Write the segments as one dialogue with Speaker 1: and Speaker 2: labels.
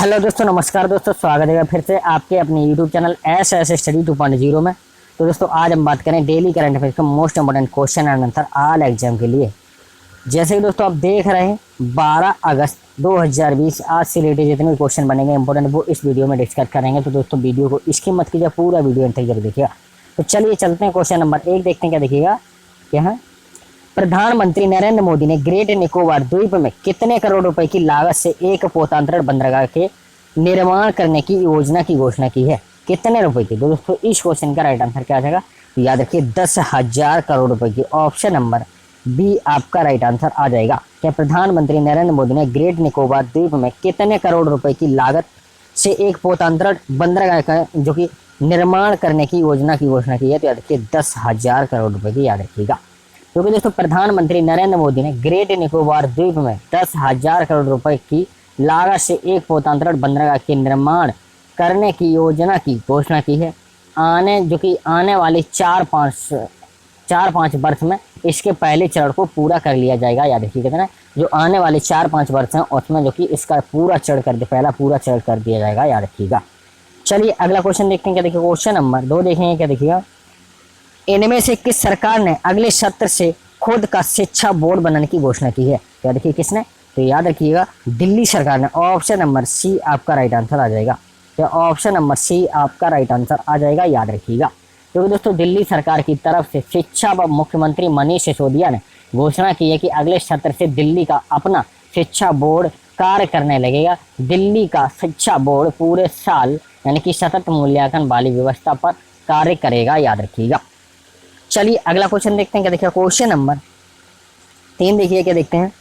Speaker 1: Hello दोस्तों, नमस्कार दोस्तों, स्वागत है फिर से आपके अपने यूट्यूब चैनल एस स्टडी 2.0 में। तो दोस्तों आज हम बात करें डेली करंट अफेयर्स का most important question and answer all exam के लिए। जैसे कि दोस्तों आप देख रहे हैं 12 अगस्त 2020 आज से रिलेटेड जितने भी क्वेश्चन बनेंगे इंपॉर्टेंट वो इस वीडियो में डिस्कस करेंगे। तो दोस्तों वीडियो को स्किप मत कीजिए, पूरा वीडियो अंत तक जरूर देखिएगा। तो चलिए चलते हैं क्वेश्चन नंबर 1 देखते हैं क्या देखिएगा। क्या है, प्रधानमंत्री नरेंद्र मोदी ने ग्रेट निकोबार द्वीप में कितने करोड़ रुपए की लागत से एक पोतांतरण बंदरगाह के निर्माण करने की योजना की घोषणा की है? कितने रुपए की? दोस्तों इस क्वेश्चन का राइट आंसर क्या आ जाएगा? तो याद रखिए 10,000 करोड़ रुपए की। ऑप्शन नंबर बी आपका राइट आंसर आ जाएगा। क्या प्रधानमंत्री नरेंद्र मोदी ने ग्रेट निकोबार द्वीप में कितने करोड़ रुपए की लागत से एक पोतांतरण बंदरगाह का जो कि निर्माण करने की योजना की घोषणा की है? तो याद रखिए 10,000 करोड़ रुपए की याद रखिएगा। क्योंकि दोस्तों प्रधानमंत्री नरेंद्र मोदी ने ग्रेट निकोबार द्वीप में 10,000 करोड़ रुपए की लागत से एक पोतांतरण बंदरगाह के निर्माण करने की योजना की घोषणा की है। आने वाले 4-5 वर्ष में इसके पहले चरण को पूरा कर लिया जाएगा। याद रखिए कितना, जो आने वाले 4-5 वर्ष हैं उसमें जो कि इसका पूरा चरण पहला पूरा चरण कर दिया जाएगा। याद रखिएगा। चलिए अगला क्वेश्चन देखते हैं क्या देखिए। क्वेश्चन नंबर 2 देखेंगे क्या देखिएगा। इनमें से किस सरकार ने अगले सत्र से खुद का शिक्षा बोर्ड बनाने की घोषणा की है? याद रखिए किसने? तो याद रखिएगा दिल्ली सरकार ने। ऑप्शन नंबर सी आपका राइट आंसर आ जाएगा। तो ऑप्शन नंबर सी आपका राइट आंसर आ जाएगा। याद रखिएगा क्योंकि दोस्तों दिल्ली सरकार की तरफ से शिक्षा व मुख्यमंत्री मनीष सिसोदिया ने घोषणा की है कि अगले सत्र से दिल्ली का अपना शिक्षा बोर्ड कार्य करने लगेगा। दिल्ली का शिक्षा बोर्ड पूरे साल यानी कि सतत मूल्यांकन वाली व्यवस्था पर कार्य करेगा। याद रखिएगा। चलिए अगला क्वेश्चन देखते हैं क्या देखिए। क्वेश्चन नंबर 3 देखिए क्या देखते हैं।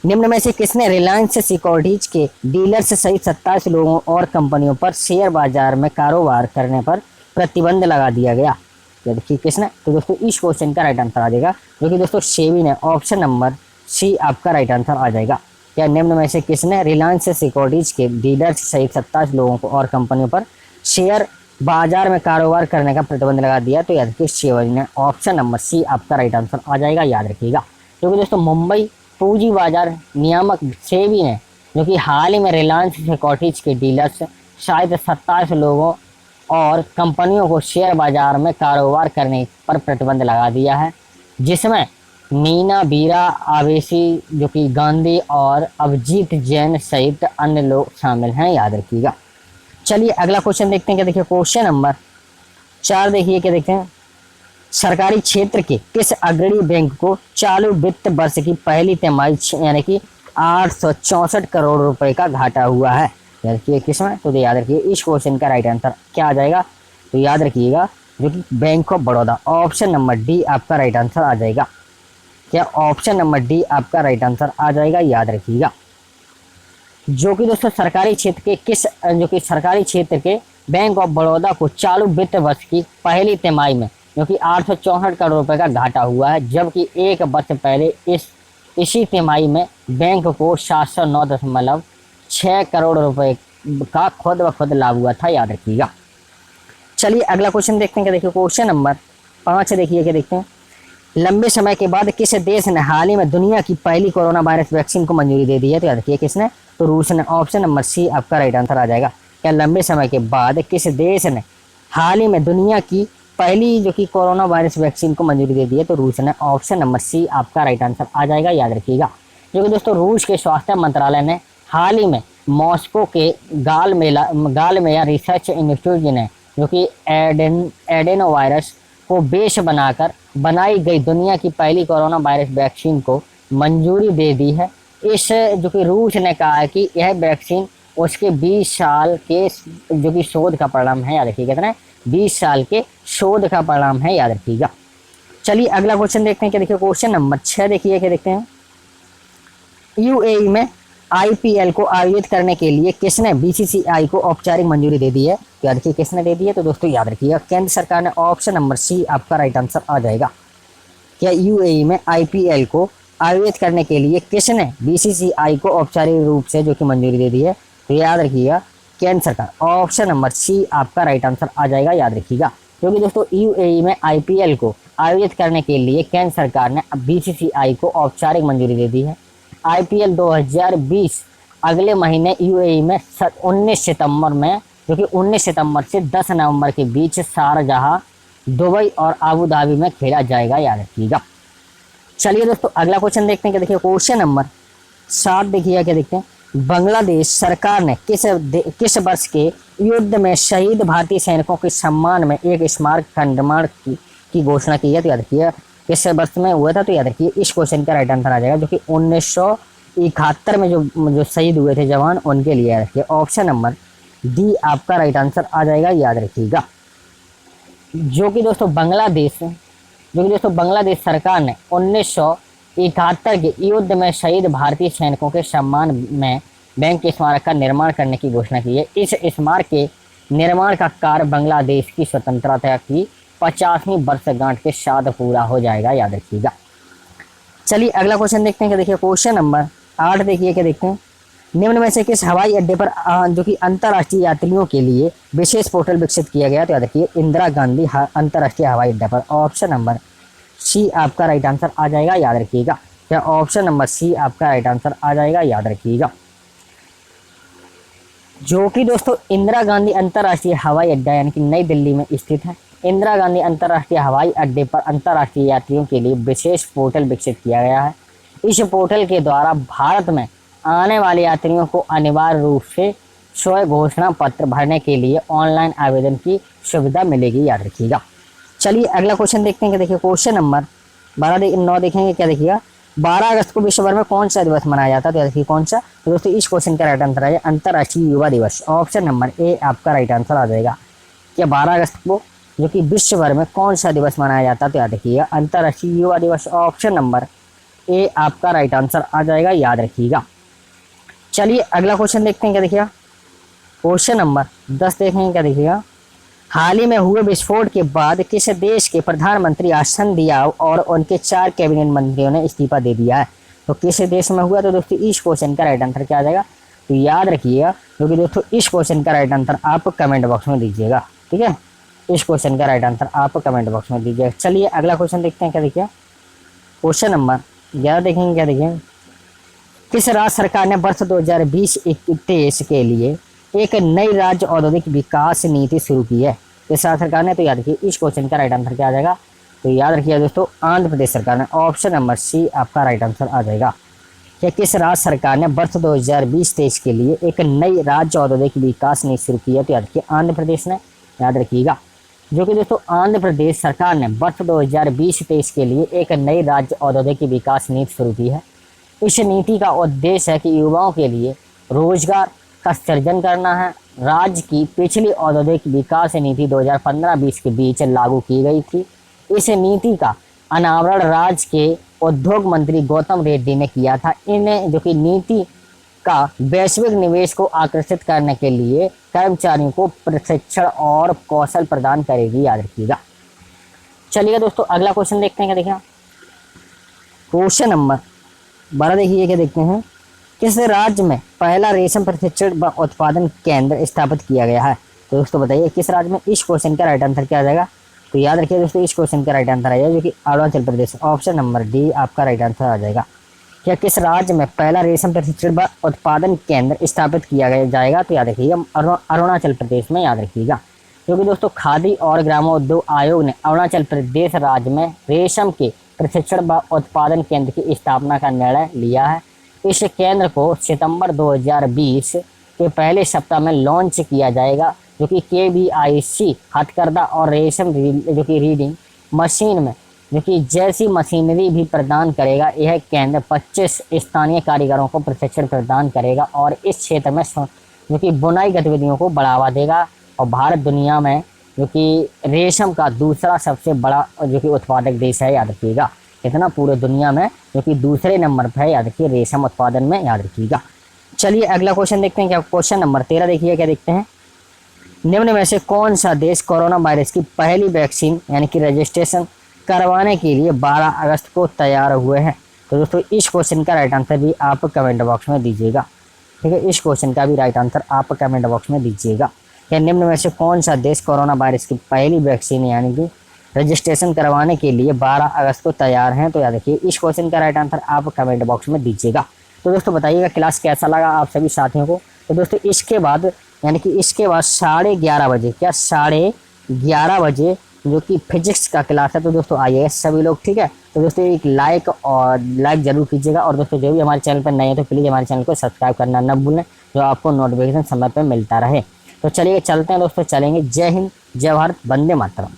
Speaker 1: निम्न में से किसने रिलायंस सिक्योरिटीज के डीलर्स सहित 27 लोगों और कंपनियों पर शेयर बाजार में कारोबार करने पर प्रतिबंध लगा दिया गया? ये देखिए किसने? तो दोस्तों इस क्वेश्चन का राइट आंसर आ जाएगा जो कि दोस्तों सेबी ने। ऑप्शन नंबर सी आपका राइट आंसर आ जाएगा। क्या निम्न में से किसने रिलायंस सिक्योरिटीज के डीलर्स सहित 27 लोगों को और कंपनियों पर शेयर बाजार में कारोबार करने का प्रतिबंध लगा दिया? तो याद रखिए सेबी ने। ऑप्शन नंबर सी आपका राइट आंसर आ जाएगा। याद रखिएगा क्योंकि दोस्तों मुंबई पूंजी बाजार नियामक सेबी ने जो कि हाल ही में रिलायंस सिक्योरिटीज के डीलर्स शायद 27 लोगों और कंपनियों को शेयर बाजार में कारोबार करने पर प्रतिबंध लगा दिया है, जिसमें मीना बीरा आवेशी जो कि गांधी और अभिजीत जैन सहित अन्य लोग शामिल हैं। याद रखिएगा। चलिए अगला क्वेश्चन देखते हैं क्या देखिए। क्वेश्चन नंबर 4 देखिए क्या देखते हैं। सरकारी क्षेत्र के किस अग्रणी बैंक को चालू वित्त वर्ष की पहली तिमाही यानी कि 864 करोड़ रुपए का घाटा हुआ है? याद रखिए किसमें? तो याद रखिए इस क्वेश्चन का राइट आंसर क्या आ जाएगा? तो याद रखिएगा जो कि bank of Baroda. Option number D आपका राइट आंसर आ जाएगा। क्या ऑप्शन नंबर डी आपका राइट आंसर आ जाएगा? याद रखिएगा जो कि दोस्तों सरकारी क्षेत्र के बैंक ऑफ बड़ौदा को चालू वित्त वर्ष की पहली तिमाही में जो कि 864 करोड़ रुपए का घाटा हुआ है, जबकि एक वर्ष पहले इसी तिमाही में बैंक को 709.6 करोड़ रुपए का खुद ब खुद लाभ हुआ था। याद रखिएगा। चलिए अगला क्वेश्चन देखते हैं क्या देखिए। क्वेश्चन नंबर 5 देखिए क्या देखते हैं। लंबे समय के बाद किस देश ने हाल ही में दुनिया की पहली कोरोना वायरस वैक्सीन को मंजूरी दे दी है? तो याद रखिए किसने? तो रूस ने। ऑप्शन नंबर सी आपका राइट आंसर आ जाएगा। क्या लंबे समय के बाद किस देश ने हाल ही में दुनिया की पहली जो कि कोरोना वायरस वैक्सीन को मंजूरी दे दी है? तो रूस ने। ऑप्शन नंबर सी आपका राइट आंसर आ जाएगा। याद रखिएगा जो कि दोस्तों रूस के स्वास्थ्य मंत्रालय ने हाल ही में मॉस्को के गालमेया रिसर्च इंस्टीट्यूट ने जो कि एडेनो वायरस को बेस बनाकर बनाई गई दुनिया की पहली कोरोना वायरस वैक्सीन को मंजूरी दे दी है। इस जो कि रूस ने कहा है कि यह वैक्सीन उसके 20 साल के जो कि शोध का परिणाम है। याद रखिएगा कितना? 20 साल के शोध का परिणाम है। याद रखिएगा। चलिए अगला क्वेश्चन देखते हैं क्या देखिए। क्वेश्चन नंबर 6 देखिए क्या देखते हैं। यूएई में आईपीएल को आयोजित करने के लिए किसने बीसीसीआई को औपचारिक मंजूरी दे दी है? तो याद रखिए किसने दे दी है? तो दोस्तों याद रखिएगा केंद्र सरकार ने। ऑप्शन नंबर सी आपका राइट आंसर आ जाएगा। क्या यूएई में आईपीएल को आयोजित करने के लिए किसने बीसीसीआई को औपचारिक रूप से जो कि मंजूरी दे दी है? तो याद रखिएगा केंद्र सरकार। ऑप्शन नंबर सी आपका राइट आंसर आ जाएगा। याद रखिएगा क्योंकि दोस्तों यूएई में आईपीएल को आयोजित करने के लिए केंद्र सरकार ने बीसीसीआई को औपचारिक मंजूरी दे दी है। आईपीएल 2020 अगले महीने यूएई में 19 सितंबर में, जो कि 19 सितंबर से 10 नवंबर के बीच शारजाह, दुबई और आबू धाबी में खेला जाएगा, याद रखिएगा। चलिए दोस्तों अगला क्वेश्चन देखते हैं। क्या देखिए क्वेश्चन नंबर 7 देखिए क्या देखते हैं। बांग्लादेश सरकार ने किस वर्ष के युद्ध में शहीद भारतीय सैनिकों के सम्मान में एक स्मारक का निर्माण की घोषणा की है, तो याद रखिए किस वर्ष में हुआ था, तो याद रखिए इस क्वेश्चन का राइट आंसर आ जाएगा जो कि 1971 में जो शहीद हुए थे जवान, उनके लिए याद रखिए। ऑप्शन नंबर डी आपका राइट आंसर आ जाएगा, याद रखिएगा। जो कि दोस्तों बांग्लादेश सरकार ने 1971 के युद्ध में शहीद भारतीय सैनिकों के सम्मान में बैंक स्मारक का निर्माण करने की घोषणा की है। इस स्मारक के निर्माण का कार्य बांग्लादेश की स्वतंत्रता की 50वीं वर्षगांठ के साथ पूरा हो जाएगा, याद रखिएगा। चलिए अगला क्वेश्चन देखते हैं। क्या देखिए क्वेश्चन नंबर 8 देखिए क्या देखते हैं। निम्न में से किस हवाई अड्डे पर जो कि अंतर्राष्ट्रीय यात्रियों के लिए विशेष पोर्टल विकसित किया गया, तो याद रखिए इंदिरा गांधी अंतर्राष्ट्रीय हवाई अड्डा पर। ऑप्शन नंबर सी आपका राइट आंसर आ जाएगा, याद रखिएगा। क्या ऑप्शन नंबर सी आपका राइट आंसर आ जाएगा, याद रखिएगा। जो कि दोस्तों इंदिरा गांधी अंतर्राष्ट्रीय हवाई अड्डा यानी कि नई दिल्ली में स्थित है। इंदिरा गांधी अंतर्राष्ट्रीय हवाई अड्डे पर अंतर्राष्ट्रीय यात्रियों के लिए विशेष पोर्टल विकसित किया गया है। इस पोर्टल के द्वारा भारत में आने वाले यात्रियों को अनिवार्य रूप से स्वयं घोषणा पत्र भरने के लिए ऑनलाइन आवेदन की सुविधा मिलेगी, याद रखिएगा। चलिए अगला क्वेश्चन देखते हैं। क्या देखिए क्वेश्चन नंबर 9 देखेंगे। क्या देखिएगा 12 अगस्त को विश्व भर में कौन सा दिवस मनाया जाता है, तो देखिए कौन सा, तो दोस्तों इस क्वेश्चन का राइट आंसर है अंतर्राष्ट्रीय युवा दिवस। ऑप्शन नंबर ए आपका राइट आंसर आ जाएगा। क्या 12 अगस्त को जो कि विश्व भर में कौन सा दिवस मनाया जाता है, तो याद रखिएगा अंतर्राष्ट्रीय युवा दिवस। ऑप्शन नंबर ए आपका राइट आंसर आ जाएगा, याद रखिएगा। चलिए अगला क्वेश्चन देखते हैं। क्या देखिएगा क्वेश्चन नंबर 10 देखेंगे। क्या देखिएगा हाल ही में हुए विस्फोट के बाद किस देश के प्रधानमंत्री आसन दिया और उनके 4 कैबिनेट मंत्रियों ने इस्तीफा दे दिया है, तो किस देश में हुआ, तो दोस्तों इस क्वेश्चन का राइट आंसर क्या आ जाएगा, तो याद रखिएगा क्योंकि दोस्तों इस क्वेश्चन का राइट आंसर आप कमेंट बॉक्स में दीजिएगा, ठीक है। इस क्वेश्चन का राइट आंसर आप कमेंट बॉक्स में दीजिएगा। चलिए अगला क्वेश्चन देखते हैं। क्या देखिए क्वेश्चन नंबर 11 देखेंगे। क्या देखिए किस राज्य सरकार ने वर्ष 2020-23 के लिए एक नई राज्य औद्योगिक विकास नीति शुरू की है, किस राज्य सरकार ने, तो याद रखिए इस क्वेश्चन का राइट आंसर क्या आ जाएगा, तो याद रखिए दोस्तों आंध्र प्रदेश सरकार ने। ऑप्शन नंबर सी आपका राइट आंसर आ जाएगा। कि किस राज्य सरकार ने वर्ष 2020-23 के लिए एक नई राज्य औद्योगिक विकास नीति शुरू की है, तो याद रखिए आंध्र प्रदेश ने, याद रखिएगा। जो कि दोस्तों आंध्र प्रदेश सरकार ने वर्ष 2020-23 के लिए एक नई राज्य औद्योगिक विकास नीति शुरू की है। इस नीति का उद्देश्य है कि युवाओं के लिए रोजगार का सृजन करना है। राज्य की पिछली औद्योगिक विकास नीति 2015-20 के बीच लागू की गई थी। इस नीति का अनावरण राज्य के उद्योग मंत्री गौतम रेड्डी ने किया था। इन्हें जो कि नीति का वैश्विक निवेश को आकर्षित करने के लिए कर्मचारियों को प्रशिक्षण और कौशल प्रदान करेगी, याद रखिएगा। चलिए दोस्तों अगला क्वेश्चन देखते हैं। क्या देखिए क्वेश्चन नंबर 12 देखिए। क्या देखते हैं किस राज्य में पहला रेशम प्रशिक्षण व उत्पादन केंद्र स्थापित किया गया है, तो दोस्तों बताइए किस राज्य में। इस क्वेश्चन का राइट आंसर क्या आ जाएगा, तो याद रखिए दोस्तों इस क्वेश्चन का राइट आंसर आएगा जो कि Arunachal Pradesh. Option number D आपका राइट आंसर आ जाएगा। क्या किस राज्य में पहला रेशम प्रशिक्षण व उत्पादन केंद्र स्थापित किया जाएगा, तो याद रखिएगा अरुणाचल प्रदेश में, याद रखिएगा। क्योंकि दोस्तों खादी और ग्रामोद्योग आयोग ने अरुणाचल प्रदेश राज्य में रेशम के प्रशिक्षण व उत्पादन केंद्र की स्थापना का निर्णय लिया है। इस केंद्र को सितंबर 2020 के पहले सप्ताह में लॉन्च किया जाएगा, जो कि KVIC हथकरघा और रेशम जो कि रीडिंग मशीन में जो कि जैसी मशीनरी भी प्रदान करेगा। यह केंद्र 25 स्थानीय कारीगरों को प्रशिक्षण प्रदान करेगा और इस क्षेत्र में जो कि बुनाई गतिविधियों को बढ़ावा देगा। और भारत दुनिया में जो कि रेशम का दूसरा सबसे बड़ा जो कि उत्पादक देश है, याद रखिएगा। इतना पूरे दुनिया में जो कि दूसरे नंबर पर है, याद रखिए रेशम उत्पादन में, याद रखिएगा। चलिए अगला क्वेश्चन देखते हैं। क्या क्वेश्चन नंबर 13 देखिए। क्या देखते हैं निम्न में से कौन सा देश कोरोना वायरस की पहली वैक्सीन यानी कि रजिस्ट्रेशन करवाने के लिए 12 अगस्त को तैयार हुए हैं, तो दोस्तों इस क्वेश्चन का राइट आंसर भी आप कमेंट बॉक्स में दीजिएगा, ठीक है। इस क्वेश्चन का भी राइट आंसर आप कमेंट बॉक्स में दीजिएगा। क्या निम्न में से कौन सा देश कोरोना वायरस की पहली वैक्सीन यानी कि रजिस्ट्रेशन करवाने के लिए 12 अगस्त को तैयार हैं, तो याद रखिए इस क्वेश्चन का राइट आंसर आप कमेंट बॉक्स में दीजिएगा। तो दोस्तों बताइएगा क्लास कैसा लगा आप सभी साथियों को। तो दोस्तों इसके बाद यानी कि इसके बाद 11:30 बजे, क्या 11:30 बजे जो कि फिजिक्स का क्लास है। तो दोस्तों आइएगा सभी लोग, ठीक है। तो दोस्तों एक लाइक जरूर कीजिएगा, और दोस्तों जो भी हमारे चैनल पर नए हैं तो प्लीज़ हमारे चैनल को सब्सक्राइब करना न भूलें, जो आपको नोटिफिकेशन समय पर मिलता रहे। तो चलिए चलते हैं दोस्तों, चलेंगे। जय हिंद, जय भारत, वंदे मातरम।